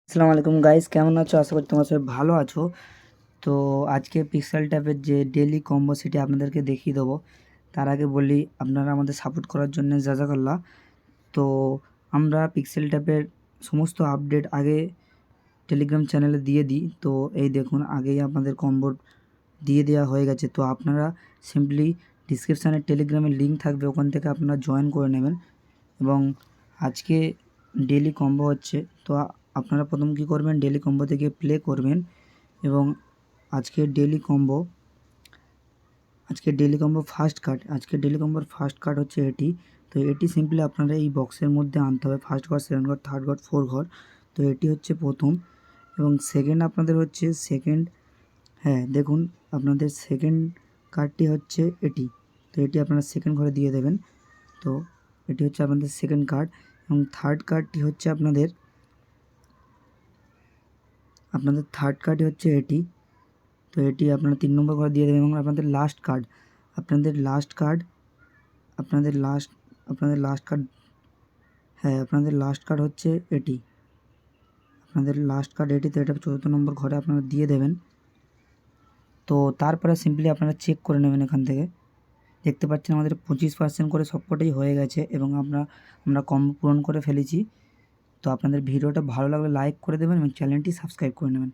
আসসালামু আলাইকুম গাইস, কেমন আছো? আশা করি তোমরা সবাই ভালো আছো। তো আজকে পিক্সেল ট্যাবের যে ডেলি কম্বো সেটি আপনাদেরকে দেখিয়ে দেবো। তার আগে বলি, আপনারা আমাদের সাপোর্ট করার জন্য জাজাকাল্লাহ। তো আমরা পিক্সেল ট্যাবের সমস্ত আপডেট আগে টেলিগ্রাম চ্যানেলে দিয়ে দিই। তো এই দেখুন, আগেই আপনাদের কম্বো দিয়ে দেওয়া হয়ে গেছে। তো আপনারা সিম্পলি ডিসক্রিপশানে টেলিগ্রামের লিঙ্ক থাকবে, ওখান থেকে আপনারা জয়েন করে নেবেন। এবং আজকে ডেলি কম্বো হচ্ছে। তো আপনারা প্রথম কী করবেন, ডেলি কম্বো থেকে প্লে করবেন এবং আজকের ডেলি কম্বো ফার্স্ট কার্ড হচ্ছে এটি। তো এটি সিম্পলি আপনারা এই বক্সের মধ্যে আনতে হবে, ফার্স্ট ঘর, সেকেন্ড ঘর, থার্ড ঘর, ফোর ঘর। তো এটি হচ্ছে প্রথম। এবং সেকেন্ড আপনাদের হচ্ছে হ্যাঁ দেখুন, আপনাদের সেকেন্ড কার্ডটি হচ্ছে এটি। তো এটি আপনারা সেকেন্ড ঘরে দিয়ে দেবেন। তো এটি হচ্ছে আপনাদের সেকেন্ড কার্ড। এবং থার্ড কার্ডটি হচ্ছে আপনাদের থার্ড কার্ডই হচ্ছে এটি। তো এটি আপনারা 3 নম্বর ঘরে দিয়ে দেবেন। এবং আপনাদের লাস্ট কার্ড আপনাদের লাস্ট কার্ড হচ্ছে এটি। আপনাদের লাস্ট কার্ড এটি। তো এটা 4th নম্বর ঘরে আপনারা দিয়ে দেবেন। তো তারপরে সিম্পলি আপনারা চেক করে নেবেন। এখান থেকে দেখতে পাচ্ছেন আমাদের 25% করে সবকটাই হয়ে গেছে এবং আমরা কম্বো পূরণ করে ফেলেছি। তো আপনাদের ভিডিওটা ভালো লাগলে লাইক করে দেবেন এবং চ্যানেলটি সাবস্ক্রাইব করে নেবেন।